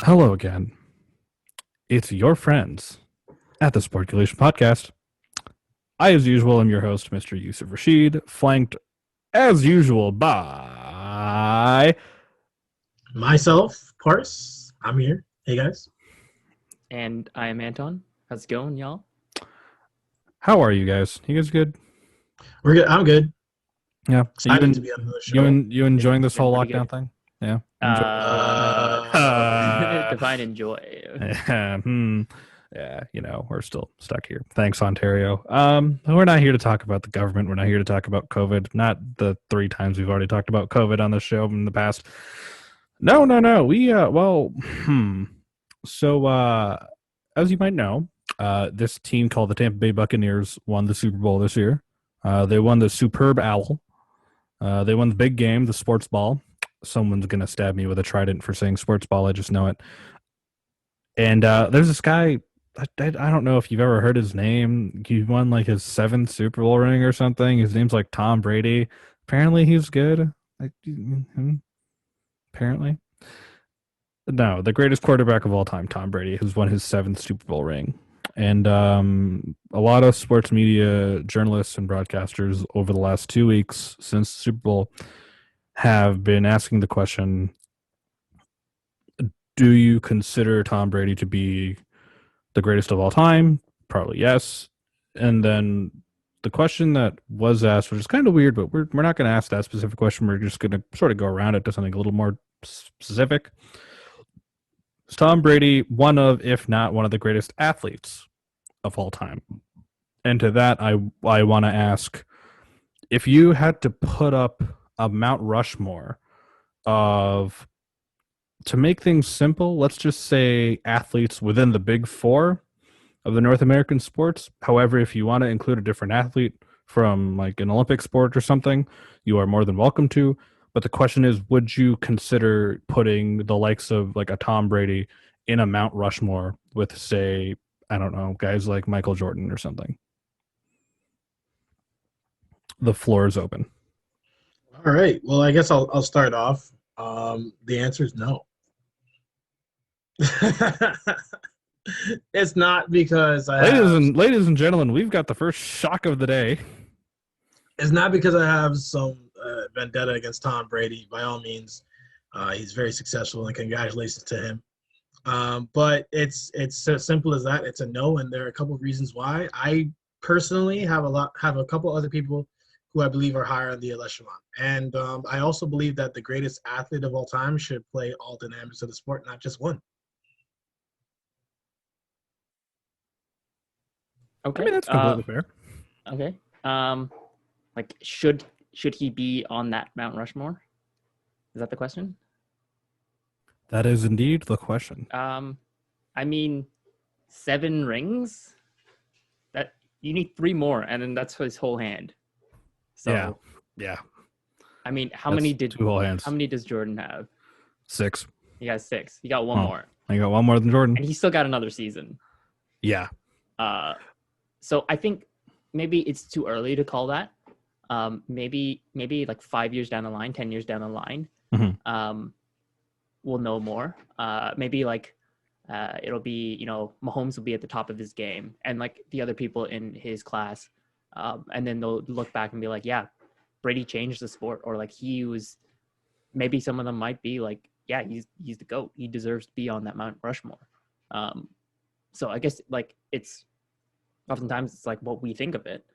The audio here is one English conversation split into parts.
Hello again. It's your friends at the Sporculation Podcast. I, as usual, am your host, Mr. Yusuf Rashid, flanked, as usual, by... Myself, Parse. I'm here. Hey guys. And I am Anton. How's it going, y'all? How are you guys? You guys good? We're good. I'm good. Yeah. Excited to be on the show. You enjoying this whole pretty lockdown good. thing? Yeah. Divine enjoy. Yeah, we're still stuck here. Thanks, Ontario. We're not here to talk about the government. We're not here to talk about COVID. Not the 3 times we've already talked about COVID on this show in the past. No. We So, as you might know, this team called the Tampa Bay Buccaneers won the Super Bowl this year. They won the Superb Owl. They won the big game, the sports ball. Someone's going to stab me with a trident for saying sports ball. I just know it. And there's this guy, I don't know if you've ever heard his name. He won like his 7th Super Bowl ring or something. His name's like Tom Brady. Apparently he's good. Apparently. No, the greatest quarterback of all time, Tom Brady, has won his 7th Super Bowl ring. And a lot of sports media journalists and broadcasters over the last 2 weeks since the Super Bowl have been asking the question, do you consider Tom Brady to be the greatest of all time? Probably yes. And then the question that was asked, which is kind of weird, but we're not going to ask that specific question. We're just going to sort of go around it to something a little more specific. Is Tom Brady one of, if not one of the greatest athletes of all time? And to that, I want to ask, if you had to put up a Mount Rushmore of, to make things simple, let's just say athletes within the big 4 of the North American sports. However, if you want to include a different athlete from like an Olympic sport or something, you are more than welcome to. But the question is, would you consider putting the likes of like a Tom Brady in a Mount Rushmore with, say, I don't know, guys like Michael Jordan or something? The floor is open. All right. Well, I guess I'll start off. The answer is no. It's not because ladies and gentlemen, we've got the first shock of the day. It's not because I have some vendetta against Tom Brady. By all means, he's very successful, and congratulations to him. But it's as simple as that. It's a no, and there are a couple of reasons why. I personally have a couple other people who I believe are higher on the echelon, and I also believe that the greatest athlete of all time should play all dynamics of the sport, not just one. Okay. I mean, that's completely fair. Okay. Like, should he be on that Mount Rushmore? Is that the question? That is indeed the question. I mean, 7 rings. That you need 3 more, and then that's his whole hand. So yeah. I mean, how That's many 2 whole hands. How many does Jordan have? 6. He has 6. He got 1 more, I got 1 more than Jordan. and he still got another season. Yeah. So I think maybe it's too early to call that. Maybe like 5 years down the line, 10 years down the line, we'll know more. Maybe like it'll be, Mahomes will be at the top of his game, and like the other people in his class, and then they'll look back and be like, yeah, Brady changed the sport, or like he was. Maybe some of them might be like, yeah, he's the GOAT. He deserves to be on that Mount Rushmore. So I guess like oftentimes it's like what we think of it,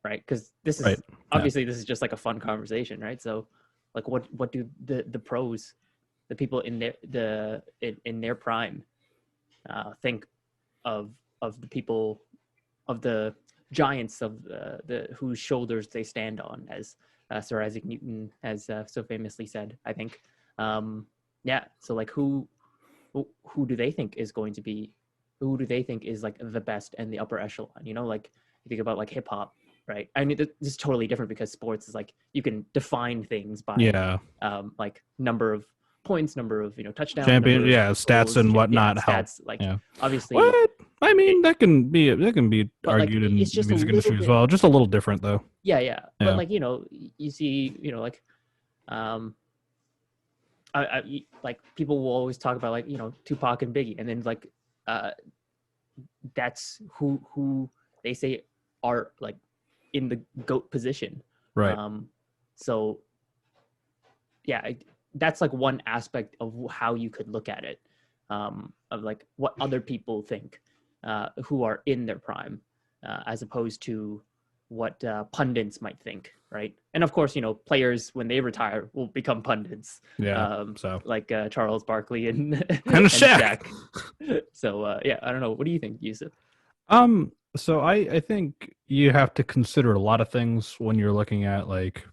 right? Because this is right. Obviously this is just like a fun conversation, right? So like what do the pros, the people in their prime, think of the people, of the giants of the whose shoulders they stand on, as Sir Isaac Newton has so famously said, I think. So like who do they think is going to be, who do they think is like the best and the upper echelon? Like you think about like hip hop, right? I mean, this is totally different because sports is like you can define things by like number of points, number of touchdowns, stats goals, and whatnot. Stats, like obviously. What? I mean, that can be argued in the it's just music industry as well. Just a little different though. Yeah. But like you see, like like people will always talk about like, you know, Tupac and Biggie, and then like that's who they say are like in the GOAT position. Right. So yeah, that's like one aspect of how you could look at it, of like what other people think who are in their prime, as opposed to what pundits might think, right? And of course, you know, players when they retire will become pundits. Yeah. So like Charles Barkley and and Shaq. So yeah, I don't know. What do you think, Yusuf? So I think you have to consider a lot of things when you're looking at like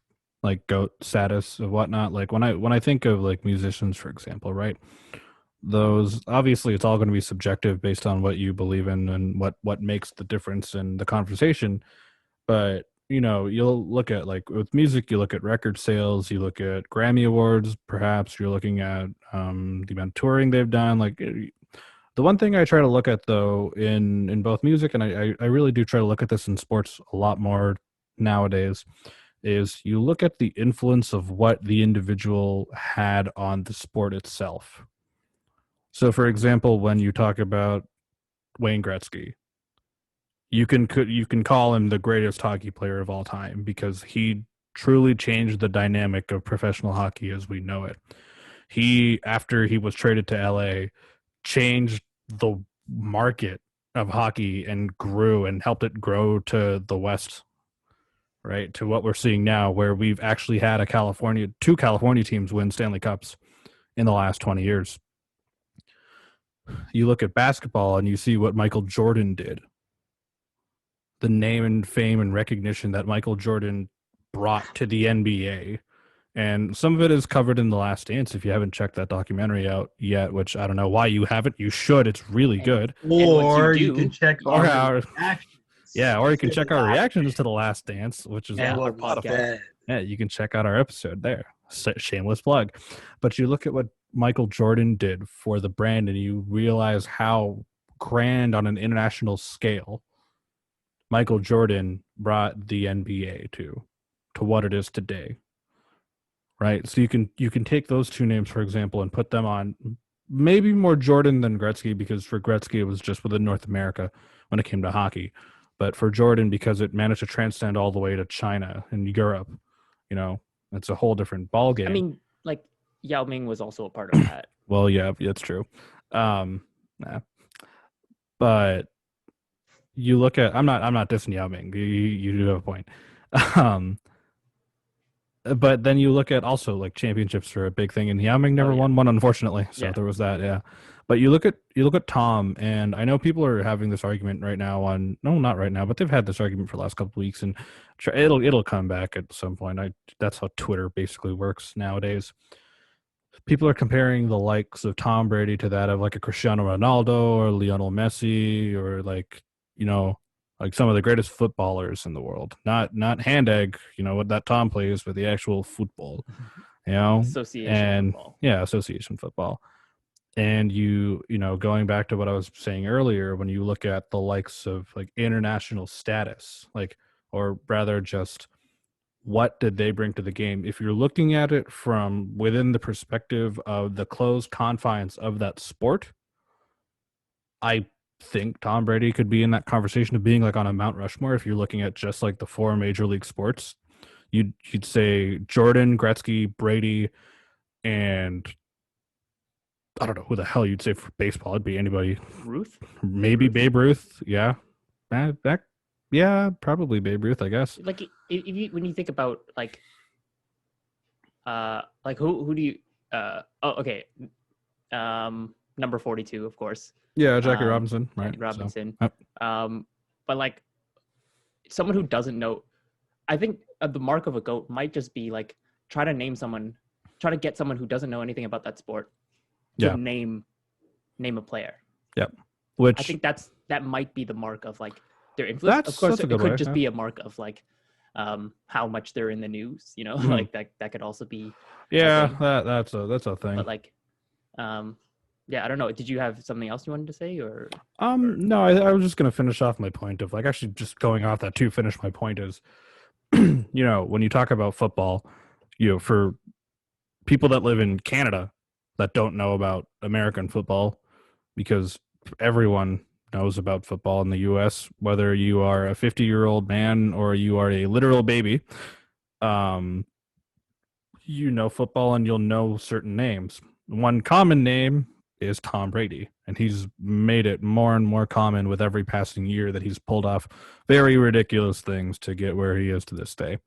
GOAT status and whatnot. Like when I think of like musicians, for example, right? Those obviously it's all going to be subjective based on what you believe in and what makes the difference in the conversation. But you know, you'll look at like with music, you look at record sales, you look at Grammy awards, perhaps you're looking at the amount of touring they've done. Like the one thing I try to look at though in both music, and I really do try to look at this in sports a lot more nowadays, is you look at the influence of what the individual had on the sport itself. So for example, when you talk about Wayne Gretzky, you can call him the greatest hockey player of all time because he truly changed the dynamic of professional hockey as we know it. He, after he was traded to LA, changed the market of hockey and grew and helped it grow to the West, right? To what we're seeing now, where we've actually had two California teams win Stanley Cups in the last 20 years. You look at basketball and you see what Michael Jordan did. The name and fame and recognition that Michael Jordan brought to the NBA. And some of it is covered in The Last Dance. If you haven't checked that documentary out yet, which I don't know why you haven't, you should. It's really good. Or you can check our reactions. Yeah, or you can check our reactions to The Last Dance, which is our podcast. Yeah, you can check out our episode there. Shameless plug. But you look at what Michael Jordan did for the brand, and you realize how grand on an international scale Michael Jordan brought the NBA to what it is today. Right? So you can take those two names, for example, and put them on maybe more Jordan than Gretzky, because for Gretzky it was just within North America when it came to hockey. But for Jordan, because it managed to transcend all the way to China and Europe, you know, it's a whole different ballgame. I mean, like Yao Ming was also a part of that. Well, yeah, that's true. But you look at I'm not dissing Yao Ming. You do have a point. But then you look at also like championships are a big thing, and Yao Ming never won one, unfortunately. So there was that, yeah. But you look at Tom, and I know people are having this argument right now not right now, but they've had this argument for the last couple of weeks, and it'll come back at some point. That's how Twitter basically works nowadays. People are comparing the likes of Tom Brady to that of like a Cristiano Ronaldo or Lionel Messi, or like, you know, like some of the greatest footballers in the world. Not hand egg, you know, what that Tom plays, but the actual football, you know, association football. And you know, going back to what I was saying earlier, when you look at the likes of like international status, like, or rather just what did they bring to the game? If you're looking at it from within the perspective of the closed confines of that sport, I think Tom Brady could be in that conversation of being like on a Mount Rushmore. If you're looking at just like the four major league sports, you'd say Jordan, Gretzky, Brady, and I don't know who the hell you'd say for baseball. It'd be anybody. Maybe Babe Ruth. Yeah. Yeah, probably Babe Ruth, I guess. Like when you think about like who do you number 42, of course. Yeah, Jackie Robinson, right? Jackie Robinson. So, but like someone who doesn't know, I think the mark of a GOAT might just be like try to get someone who doesn't know anything about that sport to name a player. Yep. Which I think that might be the mark of like their influence. Of course, it could just be a mark of like how much they're in the news, you know, like that could also be. Yeah, that's a thing. But like, yeah, I don't know. Did you have something else you wanted to say, or? No, I was just gonna finish off my point of like actually just going off that to finish my point is, you know, when you talk about football, you know, for people that live in Canada, that don't know about American football, because everyone knows about football in the US, whether you are a 50-year-old man or you are a literal baby. Um, you know football and you'll know certain names. One common name is Tom Brady, and he's made it more and more common with every passing year that he's pulled off very ridiculous things to get where he is to this day.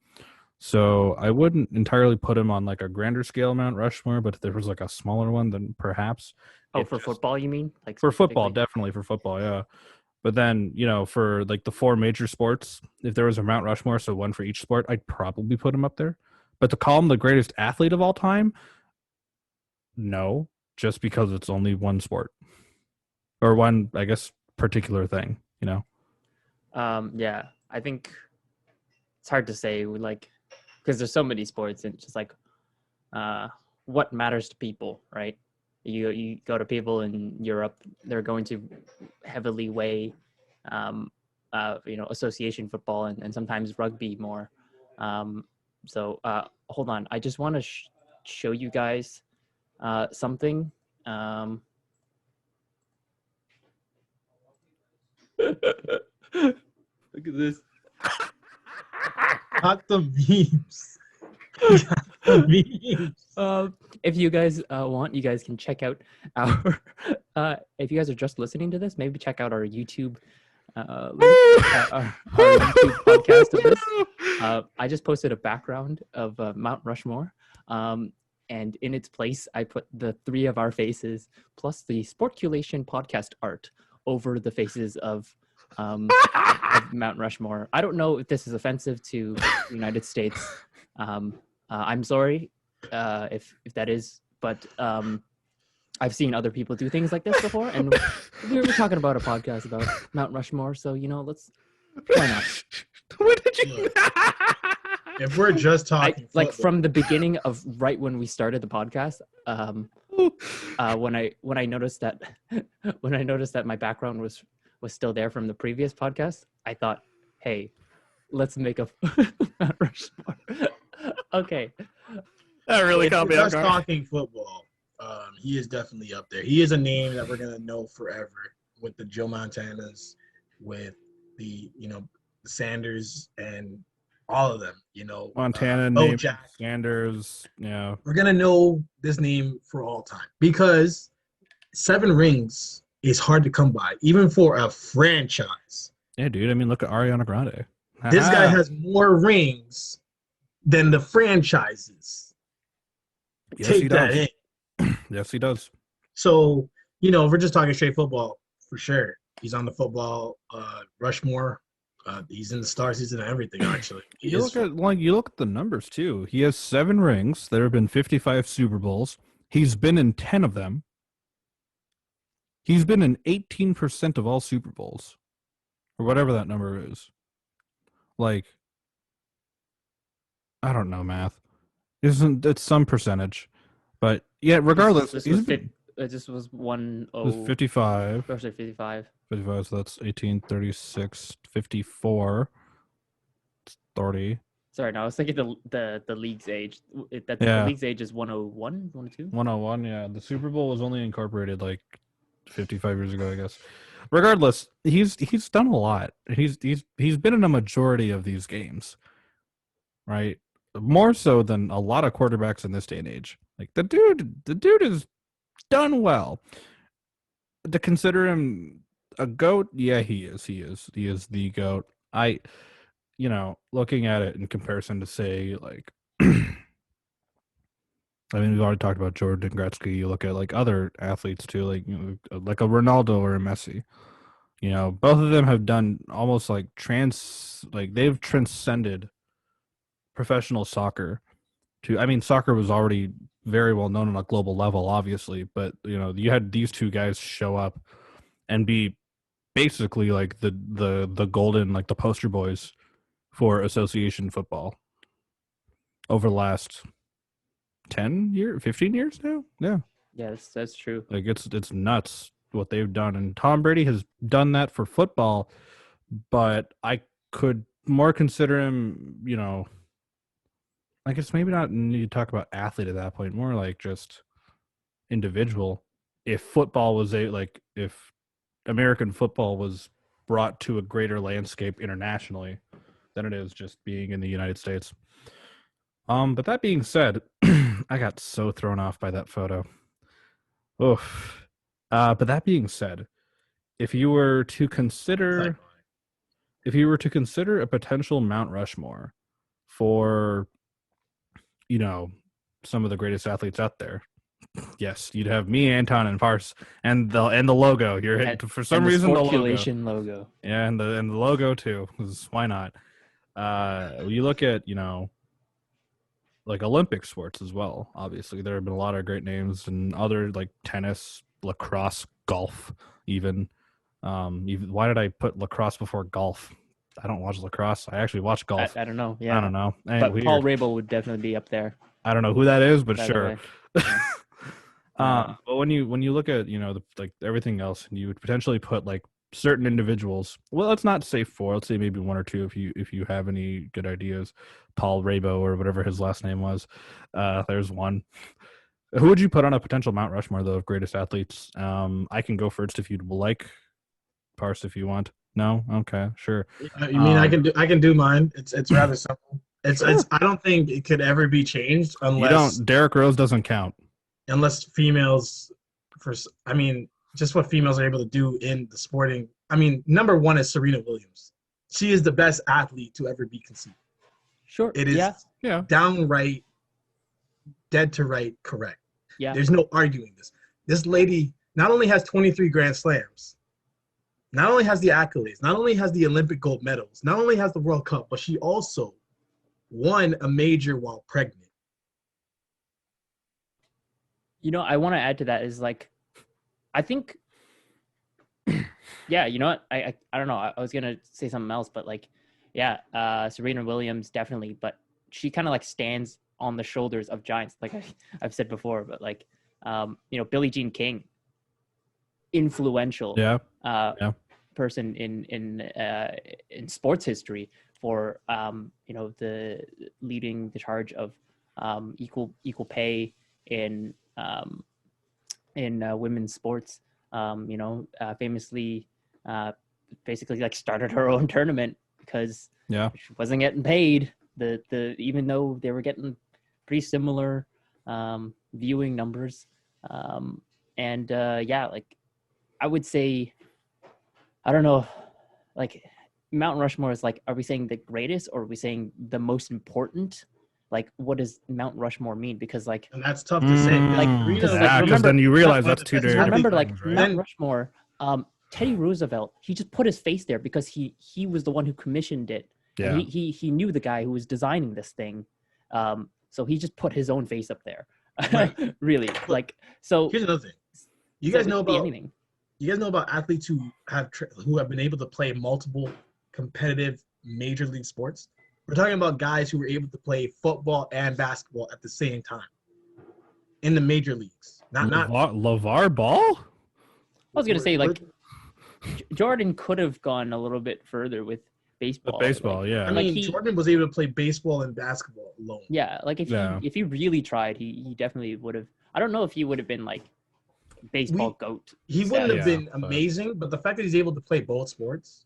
So I wouldn't entirely put him on like a grander scale Mount Rushmore, but if there was like a smaller one, then perhaps. Oh, It for just, football, you mean? Like for football, specifically? definitely for football, yeah. But then, for like the four major sports, if there was a Mount Rushmore, so one for each sport, I'd probably put him up there. But to call him the greatest athlete of all time, no, just because it's only one sport or one, I guess, particular thing, Yeah, I think it's hard to say. Because there's so many sports, and it's just like, what matters to people, right? You go to people in Europe, they're going to heavily weigh, association football and sometimes rugby more. Hold on, I just want to show you guys something. Look at this. Not the memes. The memes. If you guys want, you guys can check out our. If you guys are just listening to this, maybe check out our YouTube link, our YouTube podcast of this. I just posted a background of Mount Rushmore, and in its place, I put the three of our faces plus the Sportculation podcast art over the faces of Mount Rushmore. I don't know if this is offensive to the United States. I'm sorry if that is, but I've seen other people do things like this before, and we were talking about a podcast about Mount Rushmore, so why not? What did you? If we're just talking, like from the beginning of right when we started the podcast, when I noticed that my background was still there from the previous podcast, I thought, hey, let's make a Mount Rushmore. Okay. That really if caught we're me off just guard. talking football, he is definitely up there. He is a name that we're gonna know forever with the Joe Montanas, with the the Sanders and all of them. Montana, Bo name Jack. Sanders, yeah. We're gonna know this name for all time because 7 rings is hard to come by, even for a franchise. Yeah, dude. I mean, look at Ariana Grande. This guy has more rings than the franchises. Yes, Take he that does. in. Yes, he does. So, if we're just talking straight football, for sure, he's on the football Rushmore. He's in the star season and everything. Actually, You look at the numbers too. He has 7 rings. There have been 55 Super Bowls. He's been in 10 of them. He's been in 18% of all Super Bowls, or whatever that number is. Like, I don't know math. It's some percentage, but yeah. Regardless, this he's was been, this was 10. it was 55. Or sorry, 55. 55, so that's 18, 36, 54, 30. Sorry, no, I was thinking the league's age. The Yeah. league's age is 101, 102. 101, yeah. The Super Bowl was only incorporated like 55 years ago, I guess. Regardless, he's done a lot. He's been in a majority of these games, right? More so than a lot of quarterbacks in this day and age. Like the dude has done well. To consider him a GOAT, yeah, he is. He is the GOAT. Looking at it in comparison to say like I mean, we've already talked about Jordan Gretzky. You look at like other athletes too, like a Ronaldo or a Messi. Both of them have done almost like they've transcended professional soccer to. I mean, soccer was already very well known on a global level, obviously, but you had these two guys show up and be basically like the golden, like the poster boys for association football over the last 10 years, 15 years now. Yeah. Yeah, that's true. Like it's nuts what they've done. And Tom Brady has done that for football, but I could more consider him, I guess maybe not need to talk about athlete at that point, more like just individual. If if American football was brought to a greater landscape internationally than it is just being in the United States. But that being said, I got so thrown off by that photo. Oof. But that being said, if you were to consider a potential Mount Rushmore for, some of the greatest athletes out there, yes, you'd have me, Anton, and Parse, and the logo. For some reason the logo. Yeah, and the logo too. Why not? You look at like Olympic sports as well. Obviously, there have been a lot of great names and other like tennis, lacrosse, golf, even. Why did I put lacrosse before golf? I don't watch lacrosse. I actually watch golf. I don't know. Yeah, I don't know. But weird. Paul Rabel would definitely be up there. I don't know who that is, but sure. But when you look at everything else, and you would potentially put like certain individuals. Well, let's not say 4. Let's say maybe 1 or 2 if you have any good ideas. Paul Rabo or whatever his last name was. There's one. Who would you put on a potential Mount Rushmore though of greatest athletes? I can go first if you'd like. Parse if you want. No, okay, sure. You mean I can do mine? It's rather simple. It's I don't think it could ever be changed unless Derrick Rose doesn't count. Unless females, just what females are able to do in the sporting. Number 1 is Serena Williams. She is the best athlete to ever be conceived. Sure. It is downright, dead to right correct. Yeah. There's no arguing this. This lady not only has 23 Grand Slams, not only has the accolades, not only has the Olympic gold medals, not only has the World Cup, but she also won a major while pregnant. I want to add to that is I think, yeah, you know what? I don't know. I was going to say something else, but Serena Williams definitely, but she kind of stands on the shoulders of giants. Like I've said before, but Billie Jean King, influential person in sports history for, the leading the charge of equal pay in women's sports, famously, basically started her own tournament because she wasn't getting paid. Even though they were getting pretty similar viewing numbers, I would say, I don't know, Mount Rushmore is are we saying the greatest or are we saying the most important? What does Mount Rushmore mean? Because and that's tough to say. Because then you realize that's two different. I remember things, right? Mount Rushmore. Teddy Roosevelt, he just put his face there because he was the one who commissioned it. Yeah. He knew the guy who was designing this thing, so he just put his own face up there. Right. Really, so. Here's another thing. You guys know about athletes who have been able to play multiple competitive major league sports? We're talking about guys who were able to play football and basketball at the same time in the major leagues. Not LeVar Ball? I was going to say, Jordan could have gone a little bit further with baseball. Yeah. Jordan was able to play baseball and basketball alone. Yeah, if he really tried, he definitely would have. I don't know if he would have been baseball GOAT. He wouldn't have been amazing, but the fact that he's able to play both sports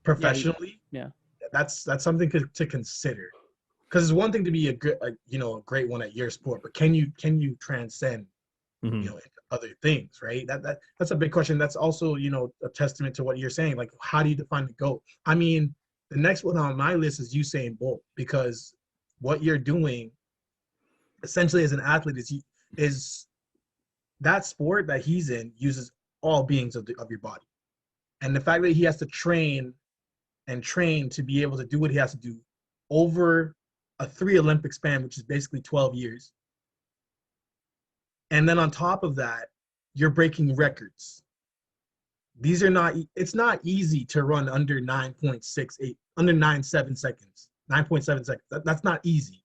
professionally, that's something to consider. Because it's one thing to be a great one at your sport, but can you transcend into other things, right? That's a big question. That's also a testament to what you're saying. How do you define the GOAT? The next one on my list is Usain Bolt, because what you're doing essentially as an athlete is that sport that he's in uses all beings of your body, and the fact that he has to train to be able to do what he has to do over a 3 Olympic span, which is basically 12 years. And then on top of that, you're breaking records. It's not easy to run under 9.7 seconds. That's not easy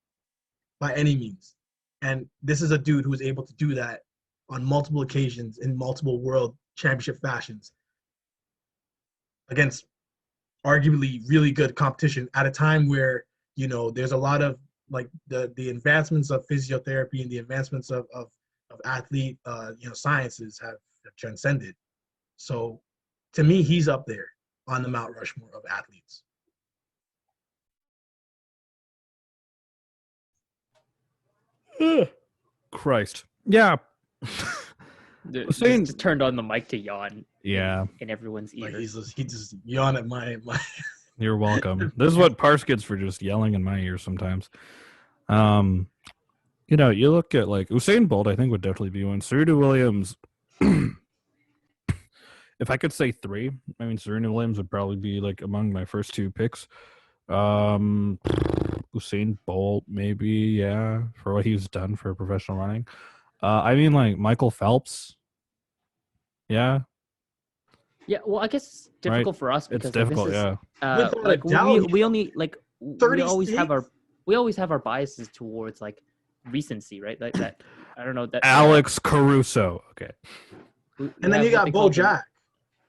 by any means. And this is a dude who is able to do that on multiple occasions in multiple world championship fashions against arguably really good competition at a time where, there's a lot of the advancements of physiotherapy and the advancements of athlete sciences have transcended. So to me, he's up there on the Mount Rushmore of athletes. Christ. Yeah. Just turned on the mic to yawn. Yeah. In everyone's ear. Like he just yawned at my. You're welcome. This is what Parse gets for just yelling in my ear sometimes. You look at like Usain Bolt, I think would definitely be one. Serena Williams. If I could say 3, I mean Serena Williams would probably be like among my first 2 picks. Usain Bolt, maybe, yeah, for what he's done for professional running. I mean, like Michael Phelps. Yeah. Yeah, well, I guess it's difficult for us because it's difficult. this is, yeah. like we only like we always states? have our biases towards like recency, right? Like that. I don't know that Alex Caruso. Okay. And then you got Bo Jack.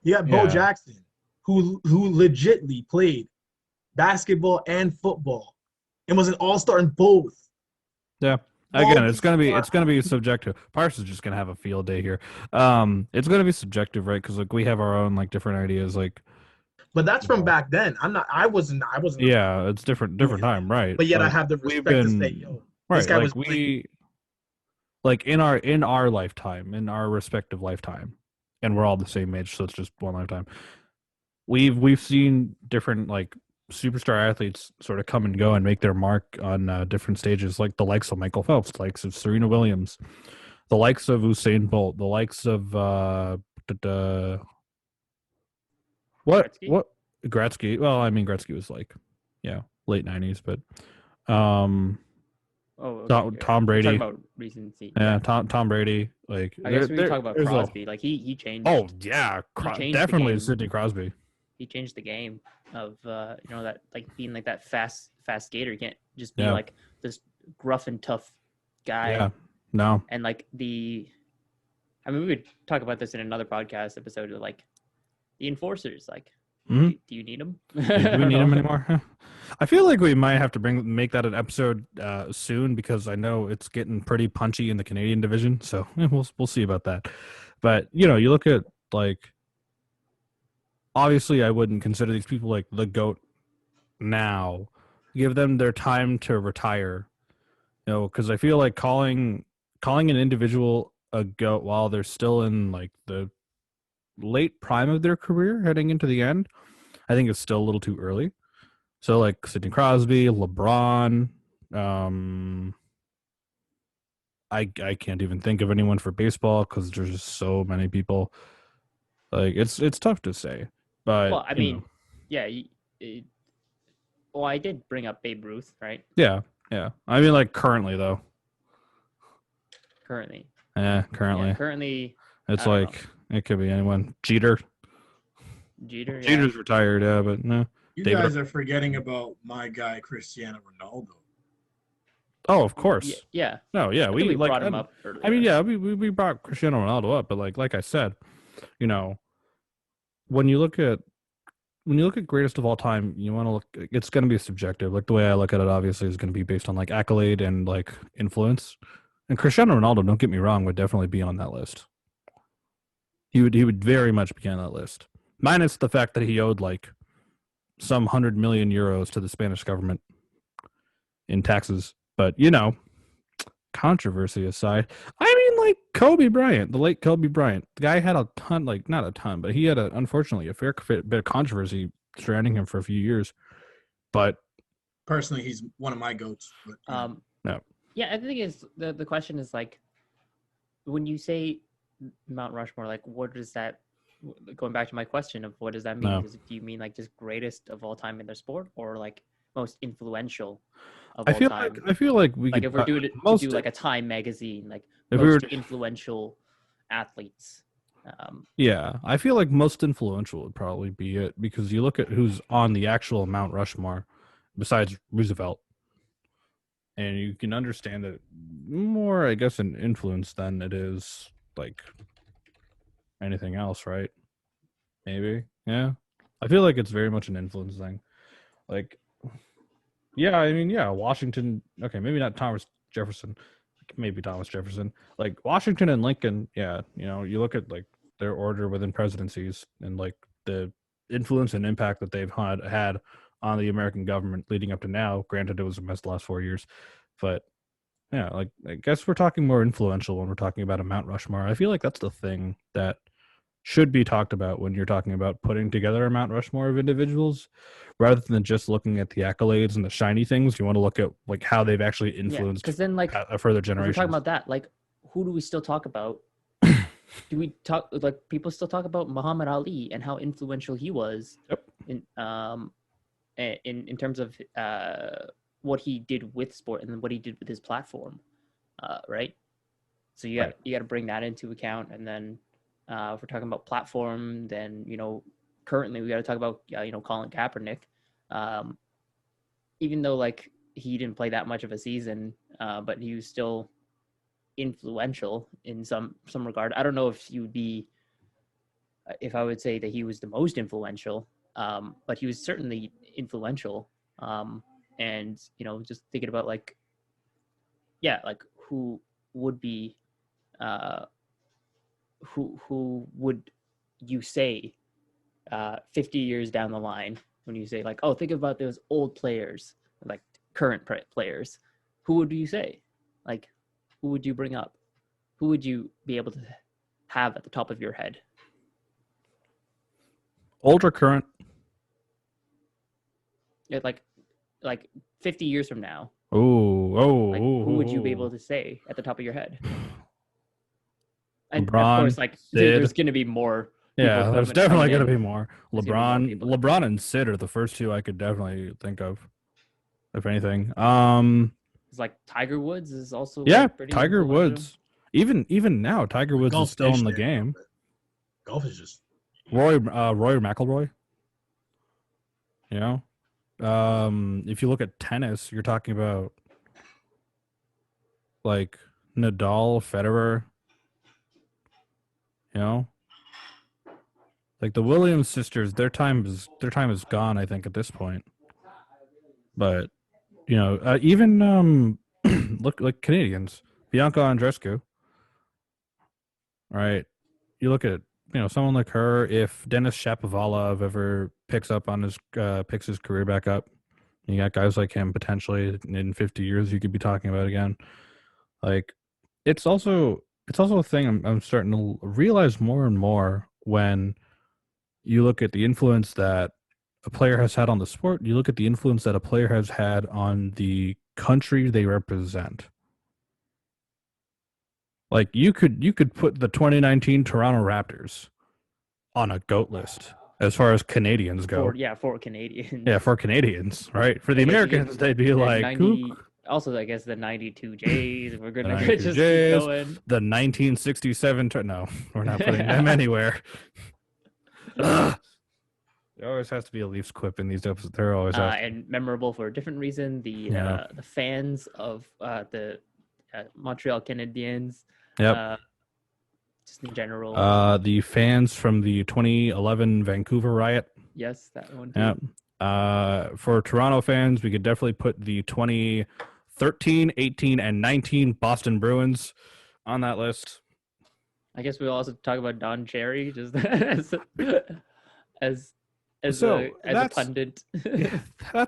You got Bo Jackson, who legitly played basketball and football, and was an all-star in both. Yeah. Again, it's gonna be subjective. Parse is just gonna have a field day here. It's gonna be subjective, right? Because like we have our own like different ideas, like. But that's from back then. I wasn't. Yeah, it's different time, right? But yet I have the respect to say, yo, this guy was like in our lifetime, in our respective lifetime, and we're all the same age, so it's just one lifetime. We've seen different like superstar athletes sort of come and go and make their mark on different stages, like the likes of Michael Phelps, the likes of Serena Williams, the likes of Usain Bolt, the likes of Gretzky. Well, I mean Gretzky was like, late 90s, but Tom Brady. Talking about recency. Yeah, Tom Brady. Like I guess we can talk about Crosby. Like he changed. Oh yeah, definitely Sidney Crosby. He changed the game of that like being like that fast skater. You can't just be like this gruff and tough guy. Yeah. No. And like we would talk about this in another podcast episode of like the enforcers. Like, do you need them? Do we need them anymore? I feel like we might have to make that an episode soon because I know it's getting pretty punchy in the Canadian division. So we'll see about that. But you look at like. Obviously, I wouldn't consider these people like the GOAT now. Give them their time to retire, because I feel like calling an individual a GOAT while they're still in like the late prime of their career, heading into the end, I think it's still a little too early. So like Sidney Crosby, LeBron, I can't even think of anyone for baseball because there's just so many people. Like it's tough to say. But, well, I mean, I did bring up Babe Ruth, right? Yeah. I mean, like currently, though. Currently. Yeah, currently. Yeah, currently. It's like it could be anyone. Jeter's retired, yeah, but no. You guys are forgetting about my guy Cristiano Ronaldo. Oh, of course. Yeah. No, yeah, we like, brought him up earlier. I mean, yeah, we brought Cristiano Ronaldo up, but like I said, when you look at greatest of all time, you want to look. It's going to be subjective. Like the way I look at it, obviously, is going to be based on like accolade and like influence. And Cristiano Ronaldo, don't get me wrong, would definitely be on that list. He would very much be on that list, minus the fact that he owed like some 100 million euros to the Spanish government in taxes. But controversy aside, I mean, like Kobe Bryant, the late Kobe Bryant, the guy had a ton, like not a ton, but he had unfortunately a fair bit of controversy surrounding him for a few years. But personally, he's one of my goats. But, no. Yeah, I think it's the question is like when you say Mount Rushmore, like what does that? Going back to my question of what does that mean? No. Do you mean like just greatest of all time in their sport, or like most influential? I feel like we like could, if we're doing to do like a Time magazine, like if most influential athletes. Yeah, I feel like most influential would probably be it because you look at who's on the actual Mount Rushmore besides Roosevelt, and you can understand it more, I guess, an influence than it is like anything else, right? Maybe, yeah. I feel like it's very much an influence thing, like. Yeah, I mean, yeah, Washington. Okay, maybe not Thomas Jefferson. maybe Thomas Jefferson. Like Washington and Lincoln, yeah, you look at like their order within presidencies and like the influence and impact that they've had on the American government leading up to now. Granted, it was a mess the last 4 years, but yeah, like I guess we're talking more influential when we're talking about a Mount Rushmore. I feel like that's the thing that should be talked about when you're talking about putting together a Mount Rushmore of individuals, rather than just looking at the accolades and the shiny things. You want to look at like how they've actually influenced because then like a further if we're generation. talking about that, like who do we still talk about? Do we talk like people still talk about Muhammad Ali and how influential he was Yep. in terms of what he did with sport and then what he did with his platform, right? So you got to bring that into account, and then if we're talking about platform, then currently we got to talk about Colin Kaepernick, even though like he didn't play that much of a season, but he was still influential in some regard. I don't know if if I would say that he was the most influential, but he was certainly influential. And just thinking about like who would be who would you say 50 years down the line, when you say like, oh, think about those old players, like current players, who would you say? Like, who would you bring up? Who would you be able to have at the top of your head? Old or current? Yeah, like 50 years from now. Like, who would you be able to say at the top of your head? And LeBron, of course, like there's going to be more. Yeah, there's definitely going to be more. LeBron and Sid are the first two I could definitely think of, if anything. It's like Tiger Woods is also pretty Tiger Woods. Even now, Tiger Woods is still in the game. Golf is just Roy McIlroy. If you look at tennis, you're talking about like Nadal, Federer. Like the Williams sisters, their time is gone, I think, at this point. But even look like Canadians, Bianca Andreescu, right? You look at someone like her. If Denis Shapovalov ever picks his career back up, you got guys like him potentially in 50 years you could be talking about again. Like it's also a thing I'm starting to realize more and more when you look at the influence that a player has had on the sport. You look at the influence that a player has had on the country they represent. Like you could put the 2019 Toronto Raptors on a GOAT list as far as Canadians go. For Canadians. Yeah, for Canadians, right? For the Americans, they'd be like 90, also, I guess the 92 Jays. We're gonna just Jays, keep going. The 1967. No, we're not putting them anywhere. There always has to be a Leafs quip in these episodes. There always has. And memorable for a different reason. The fans of the Montreal Canadiens. Yep. Just in general. The fans from the 2011 Vancouver riot. Yes, that one too. Yep. For Toronto fans, we could definitely put the 2013, 18, and 19 Boston Bruins on that list. I guess we'll also talk about Don Cherry just as a pundit.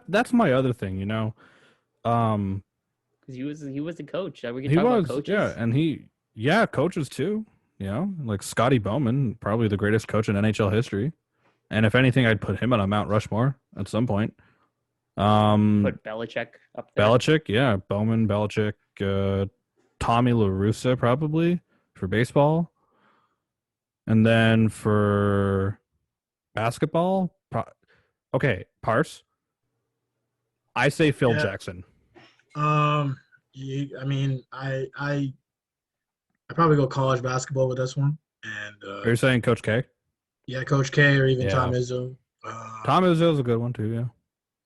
That's my other thing, because he was the coach. We can talk about coaches. And coaches too. Like Scotty Bowman, probably the greatest coach in NHL history. And if anything, I'd put him on a Mount Rushmore at some point. Put Belichick up there. Belichick, yeah. Bowman, Belichick, Tommy La Russa probably for baseball. And then for basketball, Parse. I say Phil Jackson. I probably go college basketball with this one. And are you saying Coach K? Yeah, Coach K, or even Tom Izzo. Tom Izzo is a good one too. Yeah.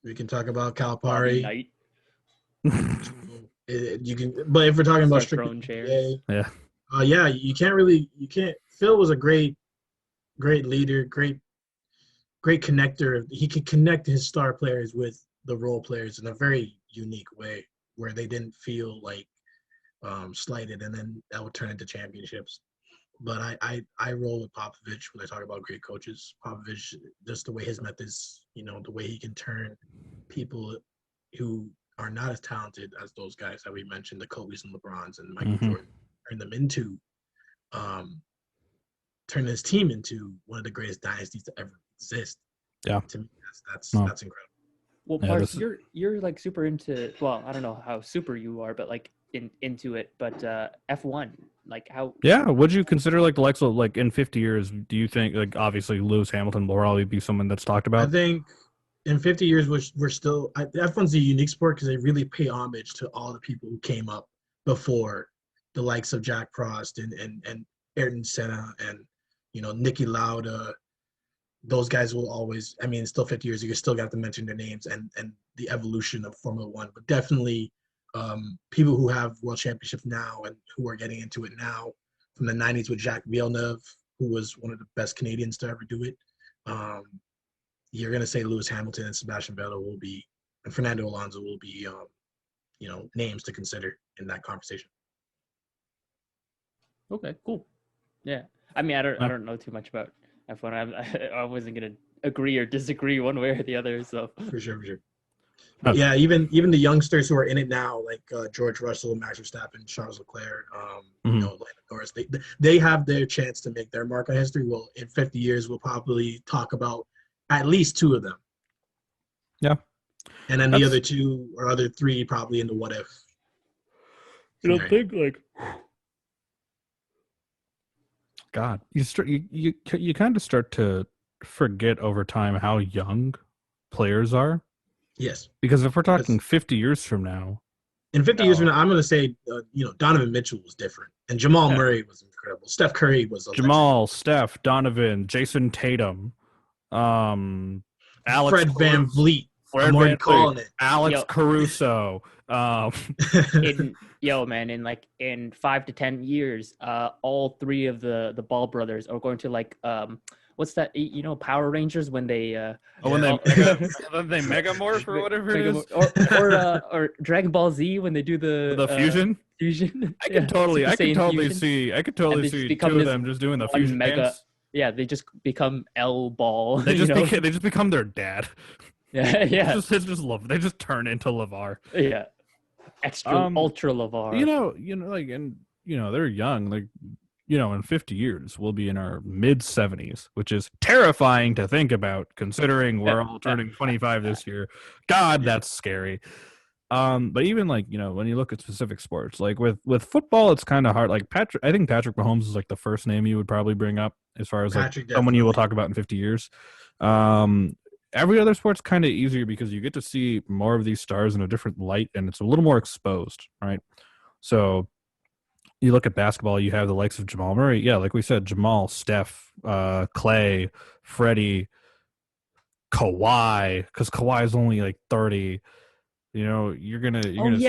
We can talk about Calipari. Night. You can, but if we're talking about strictly you can't. Phil was a great leader, great connector. He could connect his star players with the role players in a very unique way, where they didn't feel like slighted, and then that would turn into championships. But I roll with Popovich when I talk about great coaches. Popovich, just the way his methods, the way he can turn people who are not as talented as those guys that we mentioned, the Kobe's and LeBrons and Michael Jordan, turn them into, turn his team into one of the greatest dynasties to ever exist. Yeah, to me, that's incredible. Well, Parse, you're like super into. Well, I don't know how super you are, but like into it. But F1, like how? Yeah, would you consider like the likes of like in 50 years? Do you think like obviously Lewis Hamilton will probably be someone that's talked about? I think in 50 years we're still. F1's a unique sport because they really pay homage to all the people who came up before, the likes of Jack Frost and Ayrton Senna and Niki Lauda. Those guys will always, I mean, still 50 years, you still got to mention their names and the evolution of Formula One, but definitely people who have world championships now and who are getting into it now, from the 90s with Jacques Villeneuve, who was one of the best Canadians to ever do it. You're going to say Lewis Hamilton and Sebastian Vettel will be, and Fernando Alonso will be, names to consider in that conversation. Okay, cool. Yeah. I mean, I don't know too much about F1. I wasn't gonna agree or disagree one way or the other. So for sure. But yeah, even the youngsters who are in it now, like George Russell, Max Verstappen, Charles Leclerc, Lando Norris, they have their chance to make their mark on history. Well, in 50 years, we'll probably talk about at least two of them. Yeah, and then the other two or other three probably in the what if. You don't think like. God, you kind of start to forget over time how young players are. Yes, because if we're talking 50 years from now, in 50 years from now, I'm going to say Donovan Mitchell was different, and Jamal Murray was incredible. Steph Curry was Jamal, Steph, Donovan, Jason Tatum, Alex Fred Van Vliet. I'm already calling it. Alex Caruso. In 5 to 10 years, all three of the Ball brothers are going to like what's that? Power Rangers when they when they megamorph or whatever it is, or Dragon Ball Z when they do the fusion. I could totally fusion. see two of them just doing the fusion dance. Yeah, they just become L Ball. They just become their dad. Yeah. It's just love. They just turn into LeVar. Yeah. Ultra LeVar. They're young. In 50 years, we'll be in our mid 70s, which is terrifying to think about considering we're all turning 25 this year. God, that's scary. But even when you look at specific sports, like with football, it's kind of hard. Like I think Patrick Mahomes is like the first name you would probably bring up as far as like someone you will talk about in 50 years. Every other sport's kind of easier because you get to see more of these stars in a different light and it's a little more exposed, right? So you look at basketball, you have the likes of Jamal Murray. Yeah, like we said, Jamal, Steph, Clay, Freddie, Kawhi, because Kawhi is only like 30. You're gonna.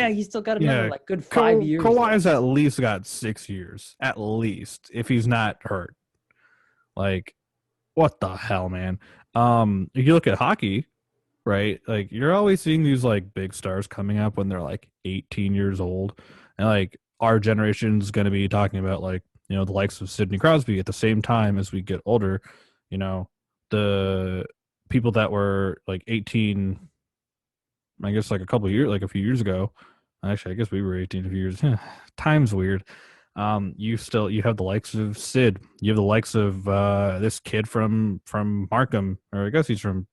He's still got another good 5 years. Kawhi's at least got 6 years, at least, if he's not hurt. Like, what the hell, man? If you look at hockey, right? Like, you're always seeing these like big stars coming up when they're like 18 years old, and like our generation's gonna be talking about like the likes of Sidney Crosby at the same time as we get older. The people that were like 18. I guess like a few years ago. Actually, I guess we were 18 a few years. Time's weird. You have the likes of Sid. You have the likes of this kid from Markham, or I guess he's from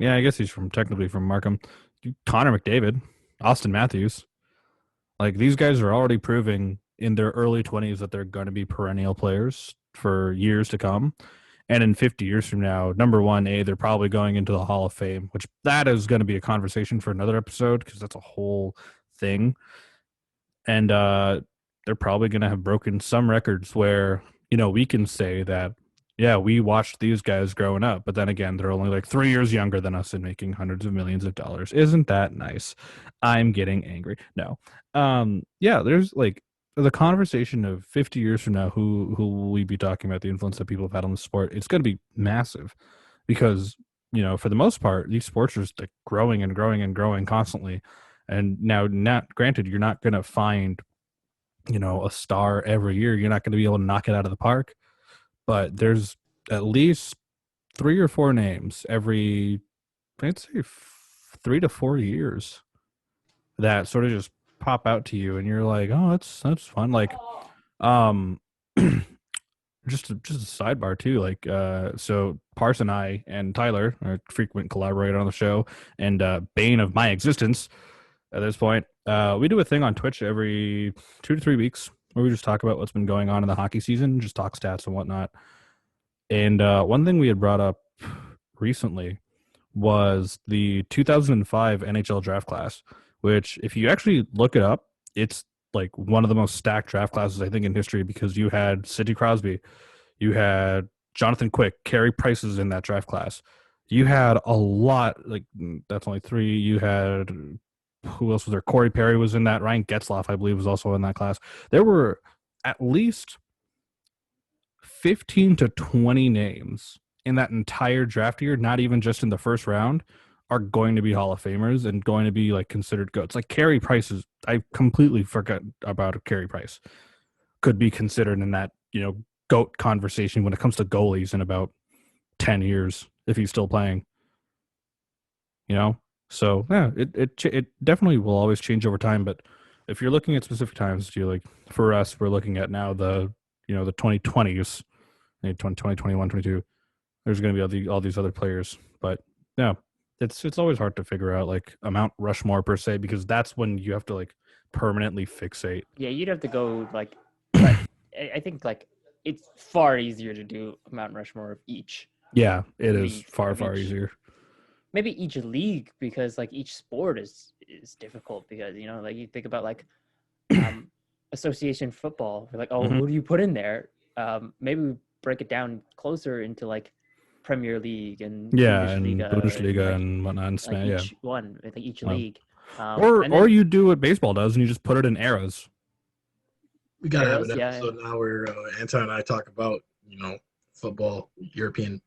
technically from Markham. Connor McDavid, Austin Matthews. Like, these guys are already proving in their early 20s that they're going to be perennial players for years to come. And in 50 years from now, number one, they're probably going into the Hall of Fame, which that is going to be a conversation for another episode because that's a whole thing. And they're probably going to have broken some records where, we can say that, yeah, we watched these guys growing up, but then again, they're only like 3 years younger than us and making hundreds of millions of dollars. Isn't that nice? I'm getting angry. No. There's like, the conversation of 50 years from now, who will we be talking about, the influence that people have had on the sport? It's going to be massive because, for the most part, these sports are just like growing and growing and growing constantly. And now, not granted, you're not going to find, a star every year. You're not going to be able to knock it out of the park. But there's at least 3 or 4 names every, I'd say, 3 to 4 years that sort of just pop out to you, and you're like, oh, that's fun. Like, just a sidebar too. Like, so Parse and I and Tyler, a frequent collaborator on the show, and bane of my existence at this point, we do a thing on Twitch every 2 to 3 weeks where we just talk about what's been going on in the hockey season, just talk stats and whatnot. And one thing we had brought up recently was the 2005 NHL Draft Class, which, if you actually look it up, it's like one of the most stacked draft classes, I think, in history, because you had Sidney Crosby, you had Jonathan Quick, Carrie Prices in that draft class. You had a lot, like, that's only 3. You had, who else was there? Corey Perry was in that. Ryan Getzlaff, I believe, was also in that class. There were at least 15 to 20 names in that entire draft year, not even just in the first round, are going to be Hall of Famers and going to be like considered goats. Like Carrie Price I completely forgot about Carrie Price. Could be considered in that, GOAT conversation when it comes to goalies in about 10 years, if he's still playing. So yeah, it definitely will always change over time. But if you're looking at specific times, for us, we're looking at now the 2020s, 2020, 21, 22. There's going to be all these other players, but no. It's always hard to figure out like a Mount Rushmore per se, because that's when you have to like permanently fixate. Yeah, you'd have to go like, but I think like it's far easier to do a Mount Rushmore of each. Yeah, it is far easier. Maybe each league, because like each sport is difficult, because like you think about like association football, we're like, oh, who do you put in there? Maybe we break it down closer into like Premier League and Bundesliga and whatnot. Like each one, I think each league. Or you do what baseball does and you just put it in eras. We gotta have an episode now where Anton and I talk about football, European,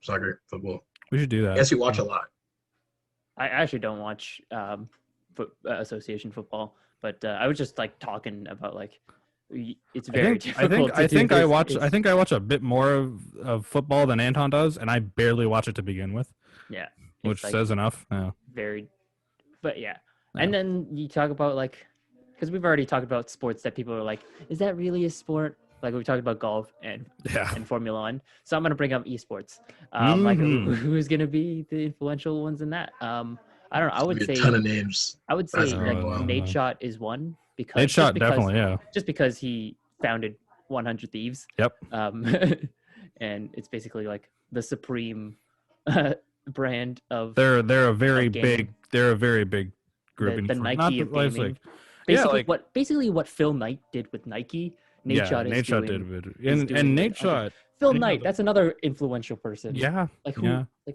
soccer, football. We should do that. I guess you watch a lot. I actually don't watch association football, but I was just like talking about like it's very difficult. I think I watch a bit more of football than Anton does, and I barely watch it to begin with. Yeah, which says enough. Yeah. Very, but yeah. And then you talk about like, because we've already talked about sports that people are like, is that really a sport? Like we talked about golf and Formula One. So I'm gonna bring up esports. Like who's gonna be the influential ones in that? I don't know. I would say a ton of names. I would say like Nate Shot is one. Because Nate Shot definitely, yeah. Just because he founded 100 Thieves. Yep. And it's basically like the supreme brand of. They're a very big group. The Nike of gaming. Basically, what Phil Knight did with Nike, Nate Shot is doing. And Nate Shot. Phil Knight, that's another influential person. Yeah. Like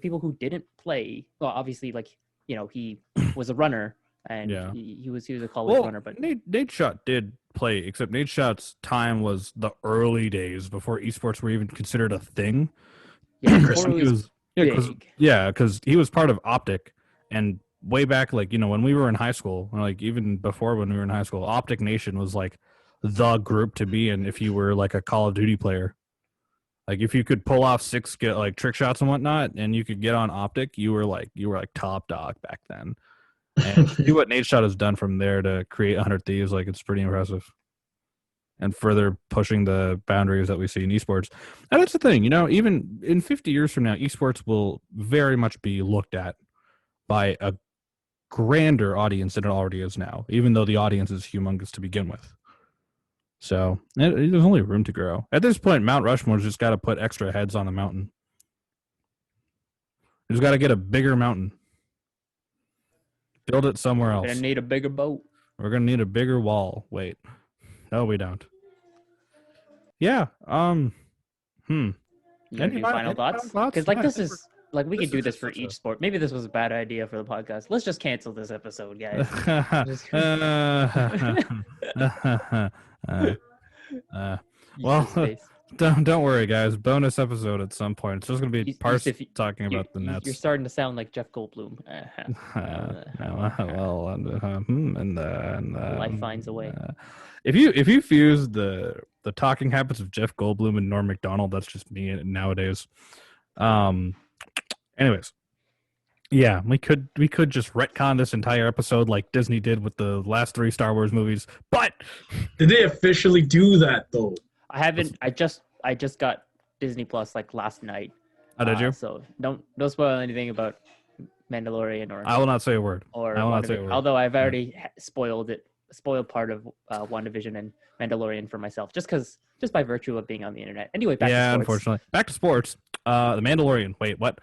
people who didn't play. Well, obviously, like he was a runner. And he was a college runner, but Nate Shot did play. Except Nate Shot's time was the early days before esports were even considered a thing. Yeah, because he was part of Optic, and way back, like when we were in high school, like even before when we were in high school, Optic Nation was like the group to be in if you were like a Call of Duty player. Like if you could pull off 6 like trick shots and whatnot, and you could get on Optic, you were like top dog back then. And see what Nate Shot has done from there to create 100 Thieves, like it's pretty impressive. And further pushing the boundaries that we see in esports. And that's the thing, even in 50 years from now, esports will very much be looked at by a grander audience than it already is now, even though the audience is humongous to begin with. So there's only room to grow. At this point, Mount Rushmore's just got to put extra heads on the mountain. Just got to get a bigger mountain. Build it somewhere else. We're going to need a bigger boat. We're going to need a bigger wall. Wait. No, we don't. Yeah. You any final thoughts? Because like this is like we could do this for each sport. Maybe this was a bad idea for the podcast. Let's just cancel this episode, guys. Don't worry, guys. Bonus episode at some point. It's just gonna be Parse Yusuf, talking about the you're Nets. starting to sound like Jeff Goldblum. Life finds a way. If you fuse the talking habits of Jeff Goldblum and Norm Macdonald, that's just me nowadays. Anyways, yeah, we could just retcon this entire episode like Disney did with the last 3 Star Wars movies, but Did they officially do that though? I haven't. I just got Disney Plus like last night. how did you? So don't spoil anything about Mandalorian or I will not say a word. or I will not say a WandaVision. word. Although I've already spoiled part of WandaVision and Mandalorian for myself, just by virtue of being on the internet. Anyway, back to Yeah, sports. unfortunately. Back to sports. The Mandalorian. Wait, what?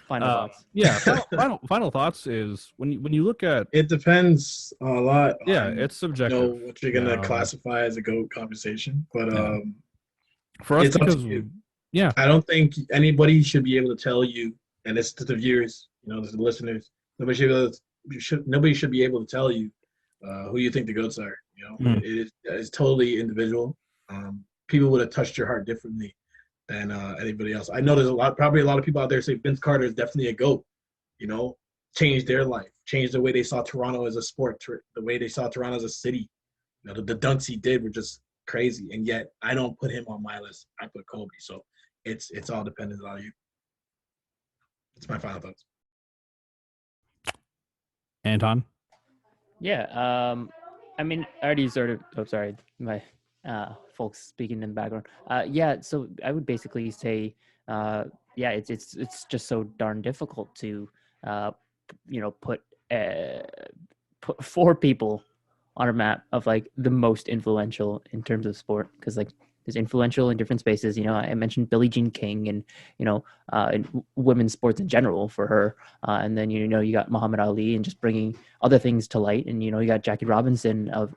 Final thoughts. Yeah, final thoughts is when you look at It depends a lot. yeah, on, it's subjective. You know, what you're gonna classify as a GOAT conversation, but Yeah. For us it's up because to you. yeah, I don't think anybody should be able to tell you, and it's to the viewers, you know, to the listeners. Nobody should be able to tell you who you think the GOATs are. You know, it's totally individual. People would have touched your heart differently than anybody else. I know there's probably a lot of people out there say Vince Carter is definitely a GOAT. You know, changed their life, changed the way they saw Toronto as a sport, the way they saw Toronto as a city. You know, the dunks he did were just crazy, and yet I don't put him on my list. I put Kobe. So it's all dependent on you. It's my final thoughts. Anton. Yeah. I mean, I already sort of. Oh, sorry, my folks speaking in the background. Yeah. So I would basically say, yeah, it's just so darn difficult to, put 4 people on a map of like the most influential in terms of sport, because like there's influential in different spaces. You know, I mentioned Billie Jean King, and in women's sports in general for her, and then you got Muhammad Ali and just bringing other things to light, and you got Jackie Robinson of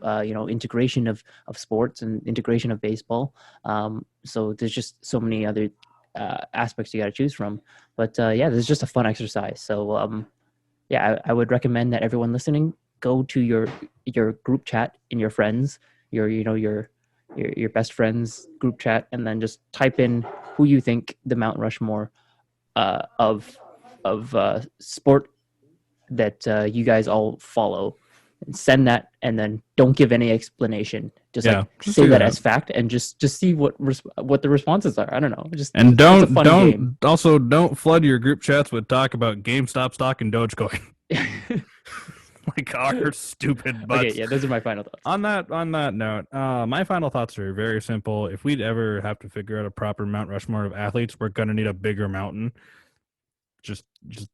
integration of sports and integration of baseball. So there's just so many other aspects you got to choose from. But yeah, this is just a fun exercise. So yeah, I would recommend that everyone listening go to your group chat in your friends, your best friends group chat, and then just type in who you think the Mount Rushmore of sport that you guys all follow, and send that, and then don't give any explanation. Just say that as fact, and just see what the responses are. I don't know. And don't game. Also don't flood your group chats with talk about GameStop stock and Dogecoin. Like our stupid butts. Okay, yeah, those are my final thoughts. On that note, my final thoughts are very simple. If we'd ever have to figure out a proper Mount Rushmore of athletes, we're gonna need a bigger mountain. Just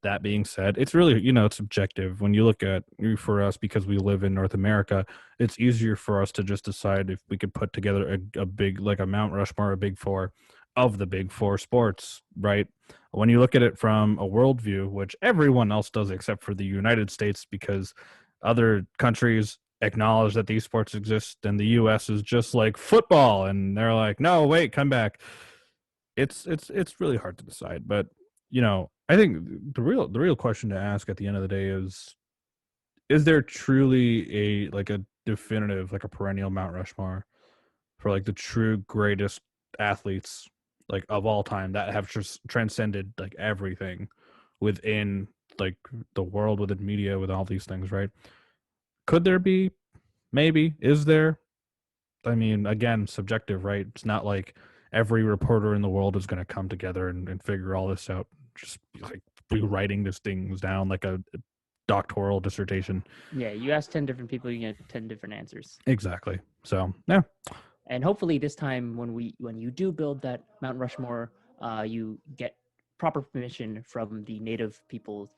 that being said, it's really, it's subjective. When you look at, for us, because we live in North America, it's easier for us to just decide if we could put together a big, like a Mount Rushmore, a big 4 of the big 4 sports, right? When you look at it from a worldview, which everyone else does except for the United States, because other countries acknowledge that these sports exist, and the U.S. is just like football, and they're like, no, wait, come back. It's really hard to decide, but I think the real question to ask at the end of the day is there truly a definitive, like a perennial Mount Rushmore for like the true greatest athletes like of all time that have just transcended like everything within like the world, within media, with all these things, right? Could there be? Maybe. Is there? I mean, again, subjective, right? It's not like every reporter in the world is going to come together and figure all this out. Just like be writing these things down like a doctoral dissertation. Yeah, you ask 10 different people, you get 10 different answers. Exactly. So yeah. And hopefully this time when you do build that Mount Rushmore, you get proper permission from the native peoples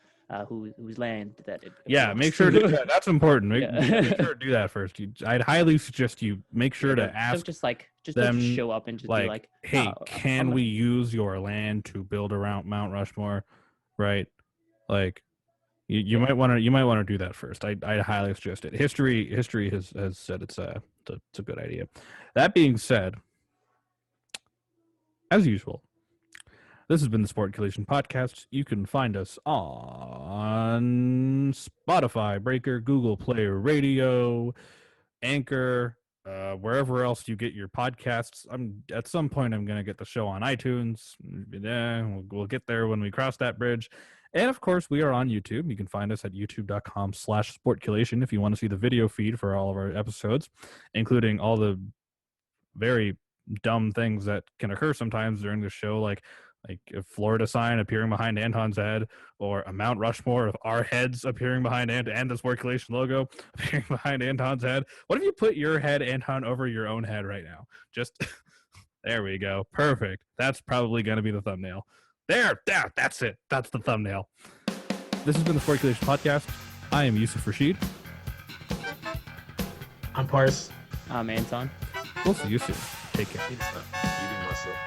whose land that it make sure to do that. That's important. Make sure to do that first. I'd highly suggest you make sure to ask them, don't show up and just be like, hey, can we use your land to build around Mount Rushmore, right? Like you might want to do that first. I highly suggest it. History has said it's a good idea. That being said, as usual, this has been the Sport Collision Podcast. You can find us on Spotify, Breaker, Google Play Radio, Anchor, wherever else you get your podcasts. At some point I'm going to get the show on iTunes. We'll get there when we cross that bridge. And of course, we are on YouTube. You can find us at youtube.com/sportculation if you want to see the video feed for all of our episodes, including all the very dumb things that can occur sometimes during the show, like a Florida sign appearing behind Anton's head, or a Mount Rushmore of our heads appearing behind and the Sportculation logo appearing behind Anton's head. What if you put your head, Anton, over your own head right now? Just there we go. Perfect. That's probably going to be the thumbnail. There, that's it. That's the thumbnail. This has been the Sportculation Podcast. I am Yusuf Rashid. I'm Parse. I'm Anton. We'll see you soon. Take care. Eating myself.